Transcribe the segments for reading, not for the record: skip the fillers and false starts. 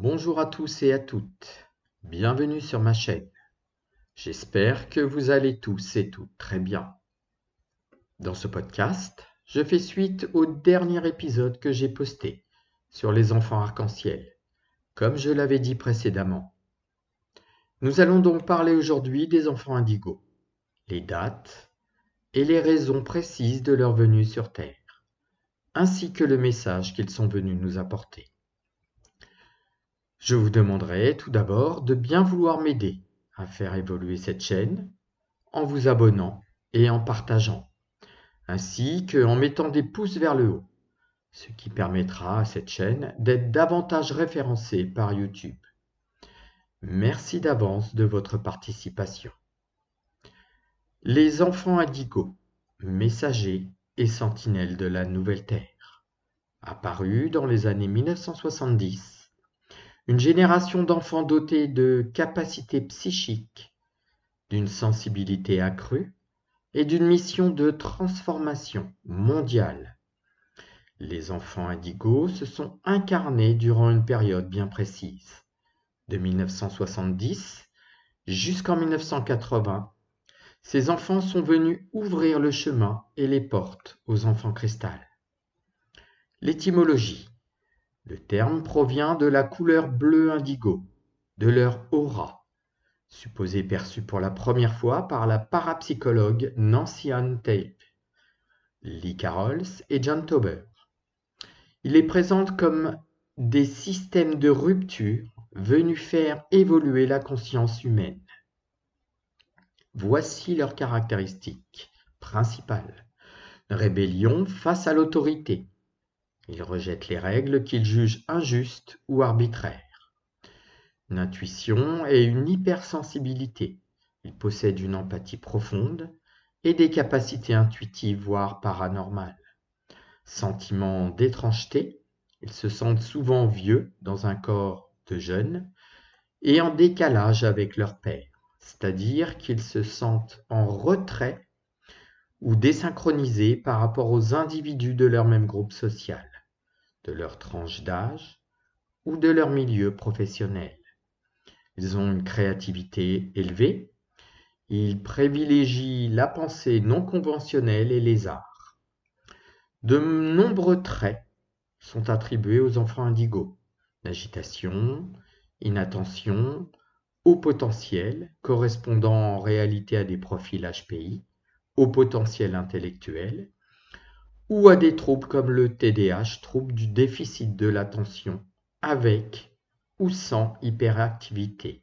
Bonjour à tous et à toutes, bienvenue sur ma chaîne. J'espère que vous allez tous et toutes très bien. Dans ce podcast, je fais suite au dernier épisode que j'ai posté sur les enfants arc-en-ciel, comme je l'avais dit précédemment. Nous allons donc parler aujourd'hui des enfants indigos, les dates et les raisons précises de leur venue sur Terre, ainsi que le message qu'ils sont venus nous apporter. Je vous demanderai tout d'abord de bien vouloir m'aider à faire évoluer cette chaîne en vous abonnant et en partageant, ainsi qu'en mettant des pouces vers le haut, ce qui permettra à cette chaîne d'être davantage référencée par YouTube. Merci d'avance de votre participation. Les enfants indigos, messagers et sentinelles de la Nouvelle Terre, apparus dans les années 1970, une génération d'enfants dotés de capacités psychiques, d'une sensibilité accrue et d'une mission de transformation mondiale. Les enfants indigos se sont incarnés durant une période bien précise, de 1970 jusqu'en 1980. Ces enfants sont venus ouvrir le chemin et les portes aux enfants cristal. L'étymologie. Le terme provient de la couleur bleu indigo, de leur aura, supposée perçue pour la première fois par la parapsychologue Nancy Ann Tape, Lee Carroll et John Tauber. Il les présente comme des systèmes de rupture venus faire évoluer la conscience humaine. Voici leurs caractéristiques principales. Rébellion face à l'autorité. Ils rejettent les règles qu'ils jugent injustes ou arbitraires. Une intuition et une hypersensibilité. Ils possèdent une empathie profonde et des capacités intuitives voire paranormales. Sentiment d'étrangeté. Ils se sentent souvent vieux dans un corps de jeunes et en décalage avec leur père, c'est-à-dire qu'ils se sentent en retrait ou désynchronisés par rapport aux individus de leur même groupe social, de leur tranche d'âge ou de leur milieu professionnel. Ils ont une créativité élevée, ils privilégient la pensée non conventionnelle et les arts. De nombreux traits sont attribués aux enfants indigos. L'agitation, inattention, haut potentiel, correspondant en réalité à des profils HPI, haut potentiel intellectuel, ou à des troubles comme le TDAH, trouble du déficit de l'attention, avec ou sans hyperactivité.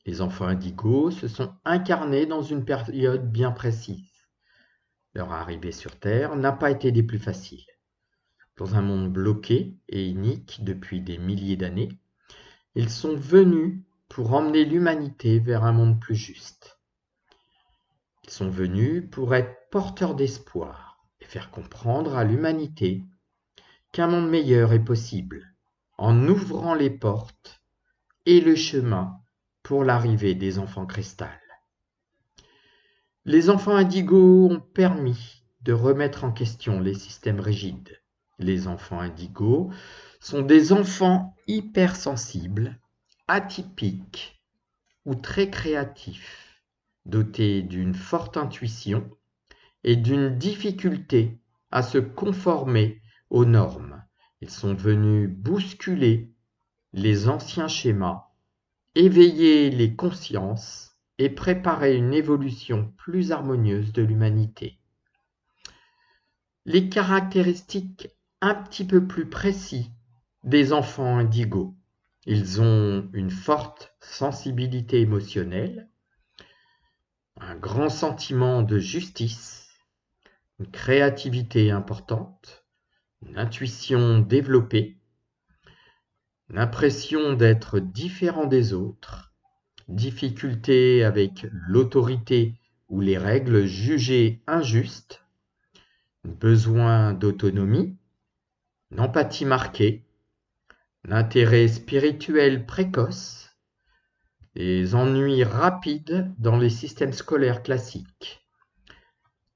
Les enfants indigos se sont incarnés dans une période bien précise. Leur arrivée sur Terre n'a pas été des plus faciles. Dans un monde bloqué et inique depuis des milliers d'années, ils sont venus pour emmener l'humanité vers un monde plus juste. Ils sont venus pour être porteurs d'espoir et faire comprendre à l'humanité qu'un monde meilleur est possible, en ouvrant les portes et le chemin pour l'arrivée des enfants cristal. Les enfants indigos ont permis de remettre en question les systèmes rigides. Les enfants indigos sont des enfants hypersensibles, atypiques ou très créatifs, dotés d'une forte intuition et d'une difficulté à se conformer aux normes. Ils sont venus bousculer les anciens schémas, éveiller les consciences et préparer une évolution plus harmonieuse de l'humanité. Les caractéristiques un petit peu plus précises des enfants indigos. Ils ont une forte sensibilité émotionnelle, un grand sentiment de justice, une créativité importante, une intuition développée, l'impression d'être différent des autres, difficulté avec l'autorité ou les règles jugées injustes, besoin d'autonomie, une empathie marquée, l'intérêt spirituel précoce, les ennuis rapides dans les systèmes scolaires classiques,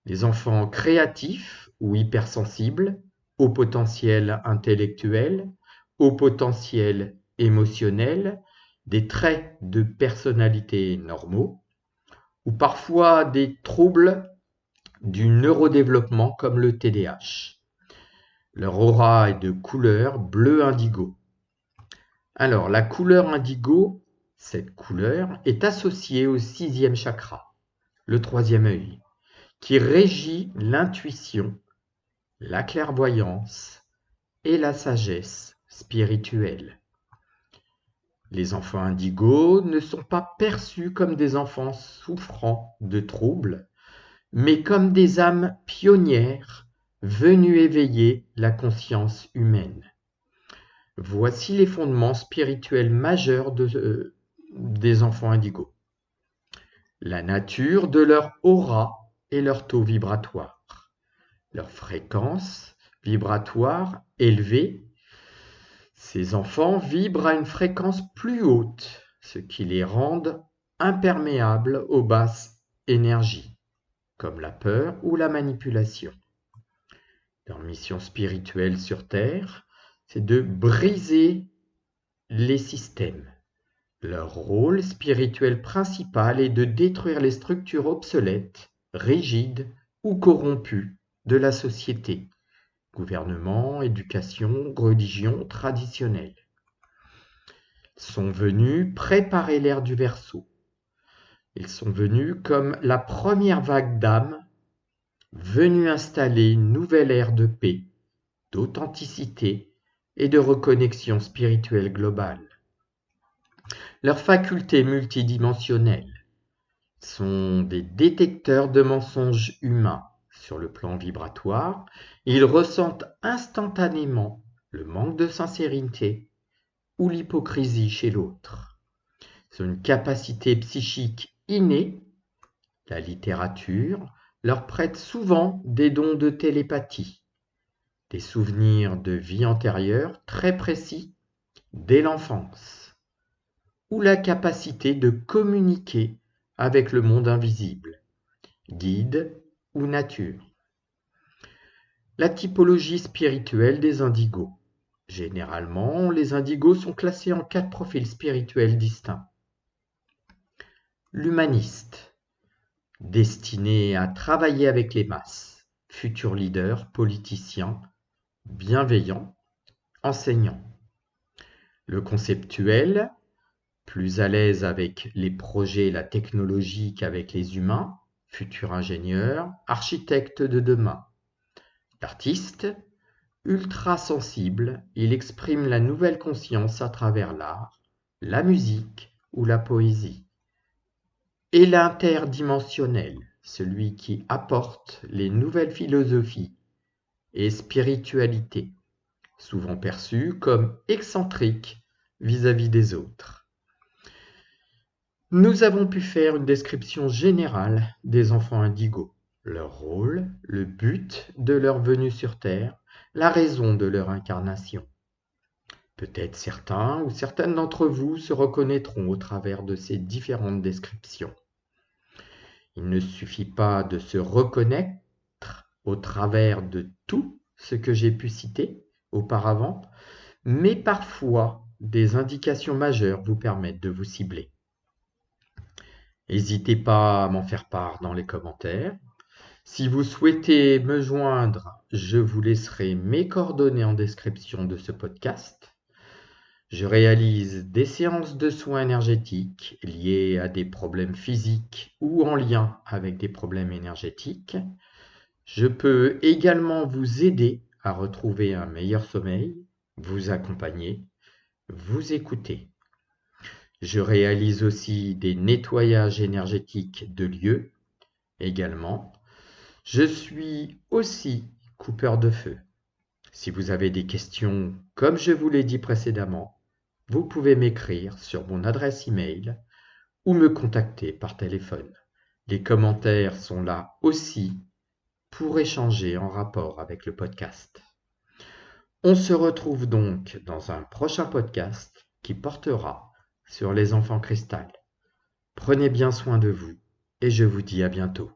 les enfants créatifs ou hypersensibles, au potentiel intellectuel haut potentiel émotionnel, des traits de personnalité normaux, ou parfois des troubles du neurodéveloppement comme le TDAH. Leur aura est de couleur bleu indigo. Alors, la couleur indigo, cette couleur, est associée au 6e chakra, le 3e œil, qui régit l'intuition, la clairvoyance et la sagesse spirituelle. Les enfants indigos ne sont pas perçus comme des enfants souffrant de troubles, mais comme des âmes pionnières venues éveiller la conscience humaine. Voici les fondements spirituels majeurs des enfants indigos. La nature de leur aura et leur taux vibratoire. Leur fréquence vibratoire élevée. Ces enfants vibrent à une fréquence plus haute, ce qui les rend imperméables aux basses énergies, comme la peur ou la manipulation. Leur mission spirituelle sur Terre, c'est de briser les systèmes. Leur rôle spirituel principal est de détruire les structures obsolètes, rigides ou corrompues de la société, gouvernement, éducation, religion traditionnelle. Ils sont venus préparer l'ère du Verseau. Ils sont venus comme la première vague d'âmes venue installer une nouvelle ère de paix, d'authenticité et de reconnexion spirituelle globale. Leurs facultés multidimensionnelles sont des détecteurs de mensonges humains sur le plan vibratoire. Ils ressentent instantanément le manque de sincérité ou l'hypocrisie chez l'autre. Ils ont une capacité psychique innée. La littérature leur prête souvent des dons de télépathie, des souvenirs de vie antérieure très précis dès l'enfance, ou la capacité de communiquer avec le monde invisible, guide ou nature. La typologie spirituelle des indigos. Généralement, les indigos sont classés en 4 profils spirituels distincts. L'humaniste, destiné à travailler avec les masses, futur leader, politicien, bienveillant, enseignant. Le conceptuel, plus à l'aise avec les projets et la technologie qu'avec les humains, futur ingénieur, architecte de demain. L'artiste, ultra sensible, il exprime la nouvelle conscience à travers l'art, la musique ou la poésie. Et l'interdimensionnel, celui qui apporte les nouvelles philosophies et spiritualités, souvent perçues comme excentriques vis-à-vis des autres. Nous avons pu faire une description générale des enfants indigos, leur rôle, le but de leur venue sur Terre, la raison de leur incarnation. Peut-être certains ou certaines d'entre vous se reconnaîtront au travers de ces différentes descriptions. Il ne suffit pas de se reconnaître au travers de tout ce que j'ai pu citer auparavant, mais parfois des indications majeures vous permettent de vous cibler. N'hésitez pas à m'en faire part dans les commentaires. Si vous souhaitez me joindre, je vous laisserai mes coordonnées en description de ce podcast. Je réalise des séances de soins énergétiques liées à des problèmes physiques ou en lien avec des problèmes énergétiques. Je peux également vous aider à retrouver un meilleur sommeil, vous accompagner, vous écouter. Je réalise aussi des nettoyages énergétiques de lieux également. Je suis aussi coupeur de feu. Si vous avez des questions, comme je vous l'ai dit précédemment, vous pouvez m'écrire sur mon adresse email ou me contacter par téléphone. Les commentaires sont là aussi pour échanger en rapport avec le podcast. On se retrouve donc dans un prochain podcast qui portera sur les enfants cristal. Prenez bien soin de vous et je vous dis à bientôt.